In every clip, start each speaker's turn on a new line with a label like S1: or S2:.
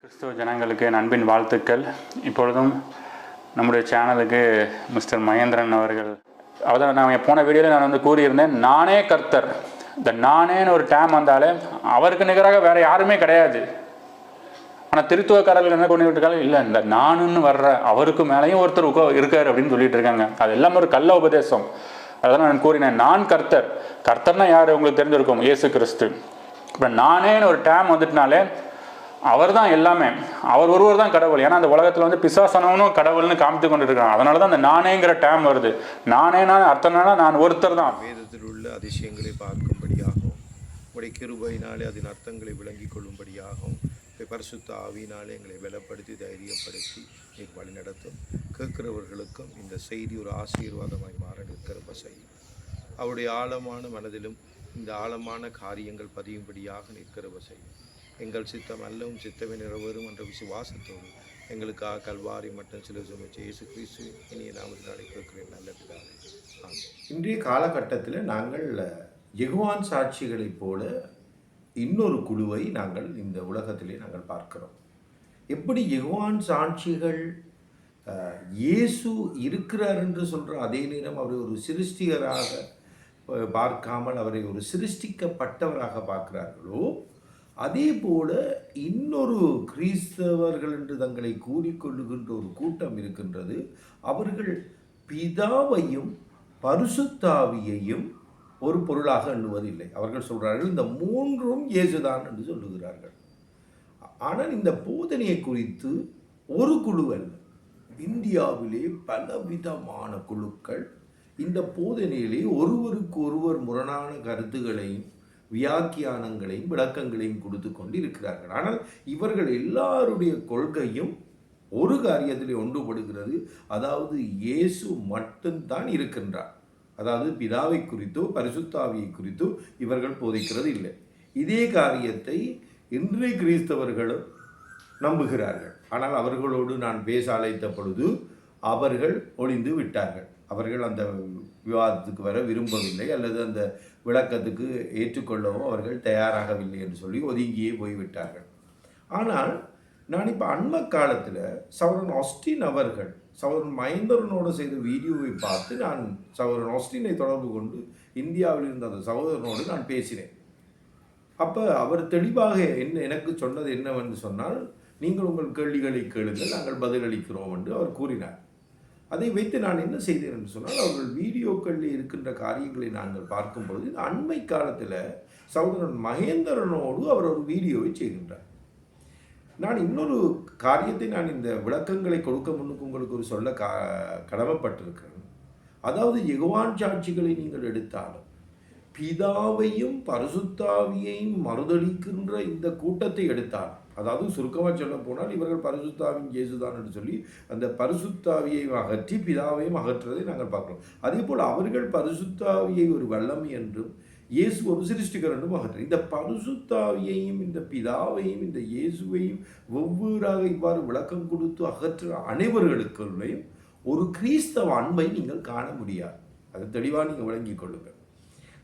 S1: கிறிஸ்துவ ஜனங்களுக்கு என் அன்பின் வாழ்த்துக்கள். இப்பொழுதும் நம்முடைய சேனலுக்கு மிஸ்டர் மகேந்திரன் அவர்கள் நான் போன வீடியோவில் நான் கூறியிருந்தேன், நானே கர்த்தர். இந்த நானேன்னு ஒரு டேம் வந்தாலே அவருக்கு நிகராக வேறு யாருமே கிடையாது. ஆனால் திருத்துவக்காரர்கள் என்ன கொண்டு இருக்காங்க, இல்லை இந்த நானுன்னு வர்ற அவருக்கு மேலேயும் ஒருத்தர் இருக்கார் அப்படின்னு சொல்லிட்டு இருக்காங்க. அது எல்லாமே ஒரு கள்ள உபதேசம். அதெல்லாம் நான் கூறினேன், நான் கர்த்தர். கர்த்தர்னா யார் உங்களுக்கு தெரிஞ்சிருக்கும், இயேசு கிறிஸ்து. இப்போ நானேன்னு ஒரு டேம் வந்துட்டுனாலே அவர் தான் எல்லாமே, அவர் ஒருவர் தான் கடவுள். ஏன்னா அந்த உலகத்தில் பிசாசனவனும் கடவுள்னு காமித்து கொண்டு இருக்காங்க. அதனால தான் அந்த நானேங்கிற டேம் வருது. நானேனா அர்த்தம்னா நான் ஒருத்தர் தான்.
S2: வேதத்தில் உள்ள அதிசயங்களை பார்க்கும்படியாகவும் உடைய கிருபையினாலே அதன் அர்த்தங்களை விளங்கிக் கொள்ளும்படியாகவும் பரிசுத்த ஆவியினாலே எங்களை பலப்படுத்தி தைரியப்படுத்தி நீர் வழி நடத்தும். கேட்கிறவர்களுக்கும் இந்த செய்தி ஒரு ஆசீர்வாதமாய் மாற நிற்கிற செய்யும். அவருடைய ஆழமான மனதிலும் இந்த ஆழமான காரியங்கள் பதியும்படியாக நிற்கிற செய்யும். எங்கள் சித்தம் அல்லவும் சித்தமே நிறைவேறும் என்ற விசுவாசத்தோடு எங்களுக்காக கல்வாரி மற்றும் சில சுமைச்ச இயேசு கிறிஸ்து இனிய நாமத்தினாலே கேட்கிறேன் நல்ல பிதாவே.
S3: இன்றைய காலகட்டத்தில் நாங்கள் யெகோவான் சாட்சிகளைப் போல இன்னொரு குழுவை நாங்கள் இந்த உலகத்திலே நாங்கள் பார்க்கிறோம். எப்படி யெகோவான் சாட்சிகள் இயேசு இருக்கிறார் என்று சொல்கிற அதே நேரம் அவரை ஒரு சிருஷ்டிகராக பார்க்காமல் அவரை ஒரு சிருஷ்டிக்கப்பட்டவராக பார்க்கிறார்களோ, அதே போல இன்னொரு கிறிஸ்தவர்கள் என்று தங்களை கூறிக்கொள்ளுகின்ற ஒரு கூட்டம் இருக்கின்றது. அவர்கள் பிதாவையும் பரிசுத்தாவியையும் ஒரு பொருளாக எண்ணுவதில்லை. அவர்கள் சொல்கிறார்கள் இந்த மூன்றும் இயேசுதான் என்று சொல்லுகிறார்கள். ஆனால் இந்த போதனையை குறித்து ஒரு குழு அல்ல, இந்தியாவிலே பலவிதமான குழுக்கள் இந்த போதனையிலே ஒருவருக்கு ஒருவர் முரணான கருத்துக்களையும் வியாக்கியானங்களையும் விளக்கங்களையும் கொடுத்து கொண்டு இருக்கிறார்கள். ஆனால் இவர்கள் எல்லாருடைய கொள்கையும் ஒரு காரியத்திலே ஒன்றுபடுகிறது. அதாவது இயேசு மட்டும்தான் இருக்கின்றார். அதாவது பிதாவை குறித்தோ பரிசுத்தாவியை குறித்தோ இவர்கள் போதிக்கிறது இல்லை. இதே காரியத்தை இன்றைய கிறிஸ்தவர்களும் நம்புகிறார்கள். ஆனால் அவர்களோடு நான் பேச அழைத்த பொழுது அவர்கள் ஒளிந்து விட்டார்கள். அவர்கள் அந்த விவாதத்துக்கு வர விரும்பவில்லை, அல்லது அந்த விளக்கத்துக்கு ஏற்றுக்கொள்ளவும் அவர்கள் தயாராகவில்லை என்று சொல்லி ஒதுங்கியே போய்விட்டார்கள். ஆனால் நான் இப்போ அண்மை காலத்தில் சகோதரன் ஆஸ்டின் அவர்கள் சகோதரன் மகேந்திரனோடு செய்த வீடியோவை பார்த்து நான் சகோதரன் ஆஸ்டினை தொடர்பு கொண்டு இந்தியாவில் இருந்த அந்த சகோதரனோடு நான் பேசினேன். அப்போ அவர் தெளிவாக எனக்கு சொன்னது என்னவென்று சொன்னால், நீங்கள் உங்கள் கேள்விகளை கேளுங்கள், நாங்கள் பதிலளிக்கிறோம் என்று அவர் கூறினார். அதை வைத்து நான் என்ன செய்தேன் என்று சொன்னால், அவர்கள் வீடியோக்களில் இருக்கின்ற காரியங்களை நாங்கள் பார்க்கும்பொழுது அண்மை காலத்தில் சகோதரன் மகேந்திரனோடு அவர் ஒரு வீடியோவை செய்கின்றார். நான் இன்னொரு காரியத்தை நான் இந்த விளக்கங்களை கொடுக்க முன்னுக்கு உங்களுக்கு ஒரு சொல்ல கடமைப்பட்டிருக்கிறேன். அதாவது யெகோவான் சாட்சிகளை நீங்கள் எடுத்தாலும் பிதாவையும் பரிசுத்தாவியையும் மறுதளிக்கின்ற இந்த கூட்டத்தை எடுத்தால், அதாவது சுருக்கமாக சொல்ல போனால் இவர்கள் பரிசுத்தாவின் இயேசுதான் என்று சொல்லி அந்த பரிசுத்தாவியையும் அகற்றி பிதாவையும் அகற்றுவதை நாங்கள் பார்க்கிறோம். அதே போல் அவர்கள் பரிசுத்தாவியை ஒரு வல்லமை என்றும் இயேசு ஒரு சிருஷ்டிகர் என்றும் அகற்று. இந்த பரிசுத்தாவியையும் இந்த பிதாவையும் இந்த இயேசுவையும் வெவ்வேறாக இவ்வாறு விளக்கம் கொடுத்து அகற்ற அனைவர்களுக்குள்ளேயும் ஒரு கிறிஸ்தவ அன்பை நீங்கள் காண முடியாது. அது தெளிவாக நீங்கள் விளங்கிக் கொள்ளுங்கள்.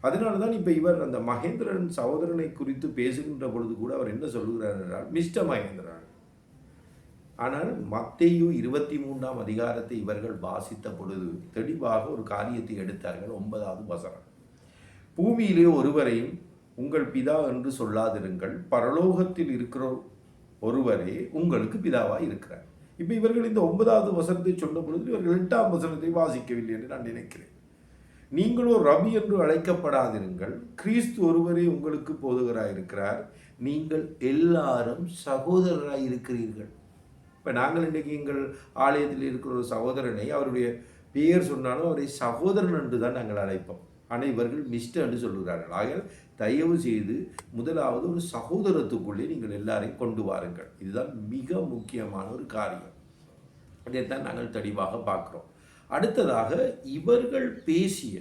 S3: அதனால தான் இப்போ இவர் அந்த மகேந்திரன் சகோதரனை குறித்து பேசுகின்ற பொழுது கூட அவர் என்ன சொல்லுகிறார் என்றால் மிஸ்டர் மகேந்திரன். ஆனால் மத்தேயு 23ஆம் அதிகாரத்தை இவர்கள் வாசித்த பொழுது தெளிவாக ஒரு காரியத்தை எடுத்தார்கள். 9வது வசனம், பூமியிலே ஒருவரையும் உங்கள் பிதா என்று சொல்லாதிருங்கள், பரலோகத்தில் இருக்கிற ஒருவரே உங்களுக்கு பிதாவாக இருக்கிறார். இப்போ இவர்கள் இந்த 9வது வசனத்தை சொன்ன பொழுது இவர்கள் 8ஆம் வசனத்தை வாசிக்கவில்லை என்று நான் நினைக்கிறேன். நீங்களோ ரபி என்று அழைக்கப்படாதிருங்கள், கிறிஸ்து ஒருவரே உங்களுக்கு போதகராக இருக்கிறார், நீங்கள் எல்லாரும் சகோதரராக இருக்கிறீர்கள். இப்போ நாங்கள் இன்றைக்கி எங்கள் ஆலயத்தில் இருக்கிற ஒரு சகோதரனை அவருடைய பெயர் சொன்னாலும் அவரை சகோதரன் என்று தான் நாங்கள் அழைப்போம். ஆனால் இவர்கள் மிஸ்டர் என்று சொல்கிறார்கள். ஆகையால் தயவு செய்து முதலாவது ஒரு சகோதரத்துக்குள்ளே நீங்கள் எல்லாரையும் கொண்டு வாருங்கள். இதுதான் மிக முக்கியமான ஒரு காரியம். இதைத்தான் நாங்கள் தெளிவாக பார்க்குறோம். அடுத்ததாக இவர்கள் பேசிய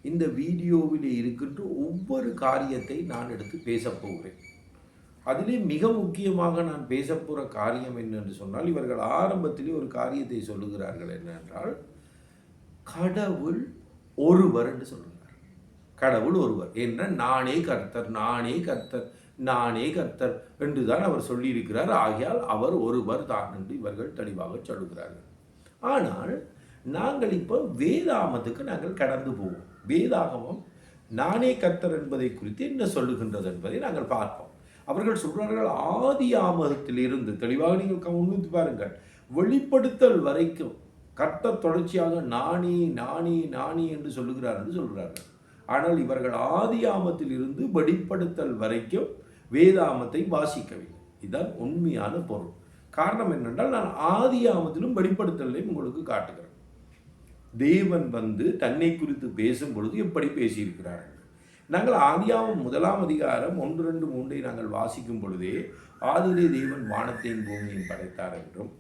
S3: இந்த வீடியோவில் இருக்கின்ற ஒவ்வொரு காரியத்தை நான் எடுத்து பேசப்போகிறேன். அதிலே மிக முக்கியமாக நான் பேசப்போகிற காரியம் என்னென்று சொன்னால், இவர்கள் ஆரம்பத்திலே ஒரு காரியத்தை சொல்லுகிறார்கள். என்னென்றால், கடவுள் ஒருவர் என்று சொல்லுகிறார். கடவுள் ஒருவர் என்ற நானே கர்த்தர் நானே கர்த்தர் என்று தான் அவர் சொல்லியிருக்கிறார். ஆகையால் அவர் ஒருவர் தான் என்று இவர்கள் தெளிவாக சொல்லுகிறார்கள். ஆனால் நாங்கள் இப்போ வேதாகமத்துக்கு நாங்கள் கடந்து போவோம். வேதாகமம் நானே கர்த்தர் என்பதை குறித்து என்ன சொல்லுகின்றது என்பதை நாங்கள் பார்ப்போம். அவர்கள் சொல்கிறார்கள் ஆதி ஆமத்திலிருந்து தெளிவாக நீங்கள் கவனித்து பாருங்கள், வெளிப்படுத்தல் வரைக்கும் கர்த்தர் தொடர்ச்சியாக நானே நானே நானே என்று சொல்லுகிறார் என்று சொல்கிறார்கள். ஆனால் இவர்கள் ஆதி ஆமத்தில் இருந்து வெளிப்படுத்தல் வரைக்கும் வேதாகமத்தை வாசிக்கவில்லை. இதுதான் உண்மையான பொருள். காரணம் என்னென்றால், நான் ஆதி ஆமத்திலும் வெளிப்படுத்தலையும் உங்களுக்கு காட்டுகிறேன். தேவன் தன்னை குறித்து பேசும் பொழுது எப்படி பேசியிருக்கிறார்கள். நாங்கள் ஆதியாகமம் 1 அதிகாரம் 1, 2, 3 நாங்கள் வாசிக்கும் பொழுதே, ஆதியிலே தேவன் வானத்தையும் பூமியையும் படைத்தார் என்றும்,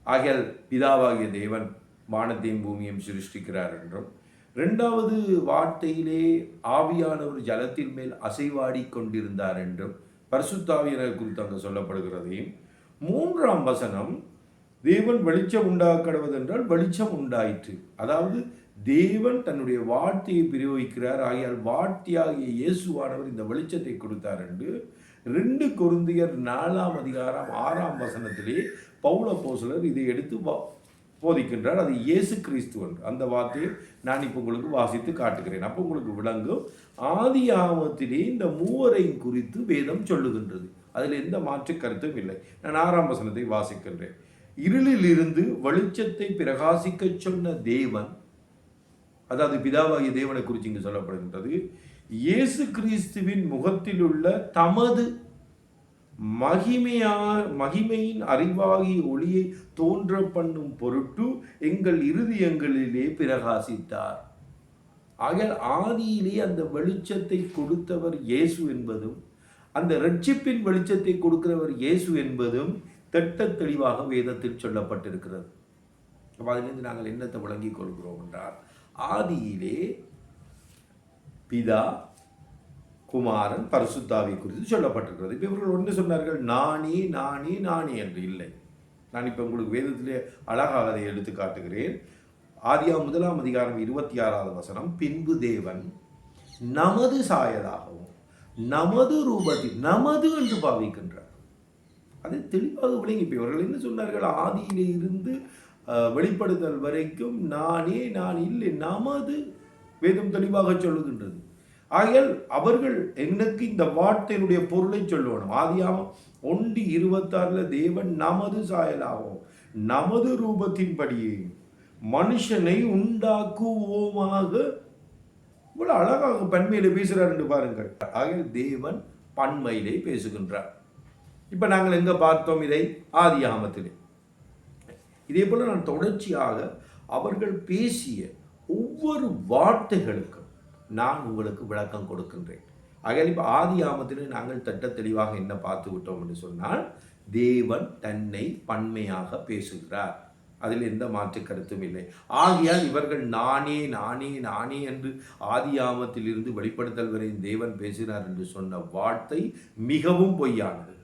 S3: ஆகையால் பிதாவாகிய தேவன் வானத்தையும் பூமியையும் சிருஷ்டிக்கிறார் என்றும், 2வது வார்த்தையிலே ஆவியானவர் ஜலத்தின் மேல் அசைவாடி கொண்டிருந்தார் என்றும் பரிசுத்த ஆவியானவர் குறித்து அங்கு சொல்லப்படுகிறதையும், 3ஆம் வசனம் தேவன் வெளிச்சம் உண்டாக கடவது என்றால் வெளிச்சம் உண்டாயிற்று. அதாவது தேவன் தன்னுடைய வார்த்தையை பிரயோகிக்கிறார். ஆகையால் வார்த்தையாகிய இயேசுவானவர் இந்த வெளிச்சத்தை கொடுத்தார் என்று 2 கொரிந்தியர் 4ஆம் அதிகாரம் 6ஆம் வசனத்திலே பவுல் அப்போஸ்தலர் இதை எடுத்து போதிக்கின்றார். அது இயேசு கிறிஸ்து என்று. அந்த வார்த்தையை நான் இப்போ உங்களுக்கு வாசித்து காட்டுகிறேன். அப்போ உங்களுக்கு விளங்கும். ஆதி ஆகமத்திலே இந்த மூவரையும் குறித்து வேதம் சொல்லுகின்றது. அதில் எந்த மாற்று கருத்தும் இல்லை. நான் 6ஆம் வசனத்தை வாசிக்கின்றேன். இருளில் இருந்து வெளிச்சத்தை பிரகாசிக்க சொன்ன தேவன், அதாவது பிதாவாகிய தேவனை குறித்து இங்கு சொல்லப்படுகின்றது, இயேசு கிறிஸ்துவின் முகத்தில் உள்ள தமது மகிமையின் அறிவாகிய ஒளியை தோன்ற பண்ணும் பொருட்டு எங்கள் இருதயங்களிலே பிரகாசித்தார். ஆகையால் ஆதியிலே அந்த வெளிச்சத்தை கொடுத்தவர் இயேசு என்பதும், அந்த இரட்சிப்பின் வெளிச்சத்தை கொடுக்கிறவர் இயேசு என்பதும் திட்ட தெளிவாக வேதத்தில் சொல்லப்பட்டிருக்கிறது. அப்போ அதிலிருந்து நாங்கள் என்னத்தை விளங்கிக் கொள்கிறோம் என்றால், ஆதியிலே பிதா, குமாரன், பரிசுத்தாவி குறித்து சொல்லப்பட்டிருக்கிறது. இப்போ இவர்கள் ஒன்று சொன்னார்கள், நானே நானே நானே என்று. இல்லை, நான் இப்போ உங்களுக்கு வேதத்திலே அழகாக அதை எடுத்து காட்டுகிறேன். ஆதியாகமம் 1 அதிகாரம் 26வது வசனம், பின்பு தேவன் நமது சாயலாகவும் நமது ரூபத்தில், நமது என்று பாவிக்கின்றார். அதை தெளிவாக விளங்கி. இப்போ இவர்கள் என்ன சொன்னார்கள், ஆதியிலே இருந்து வெளிப்படுத்தல் வரைக்கும் நானே நான் இல்லை, நமது. வேதம் தெளிவாக சொல்லுகின்றது. ஆகையால் அவர்கள் எனக்கு இந்த வார்த்தையினுடைய பொருளை சொல்லணும். ஆதியாகமம் 1:26 தேவன் நமது சாயலாகவும் நமது ரூபத்தின்படியே மனுஷனை உண்டாக்குவோமாக. இவ்வளவு அழகாக பன்மையிலே பேசுகிறார் என்று பாருங்கள். ஆகையால் தேவன் பன்மையிலே பேசுகின்றார். இப்போ நாங்கள் எங்கே பார்த்தோம் இதை? ஆதியாகமத்திலே. இதே போல நான் தொடர்ச்சியாக அவர்கள் பேசிய ஒவ்வொரு வார்த்தைகளுக்கும் நான் உங்களுக்கு விளக்கம் கொடுக்கின்றேன். ஆகையால் இப்போ ஆதியாகமத்திலே நாங்கள் திட்ட தெளிவாக என்ன பார்த்து விட்டோம் என்று சொன்னால், தேவன் தன்னை பன்மையாக பேசுகிறார். அதில் எந்த மாற்று கருத்தும் இல்லை. ஆகையால் இவர்கள் நானே நானே நானே என்று ஆதியாகமத்தில் இருந்து வெளிப்படுத்தல் வரை தேவன் பேசினார் என்று சொன்ன வார்த்தை மிகவும் பொய்யானது.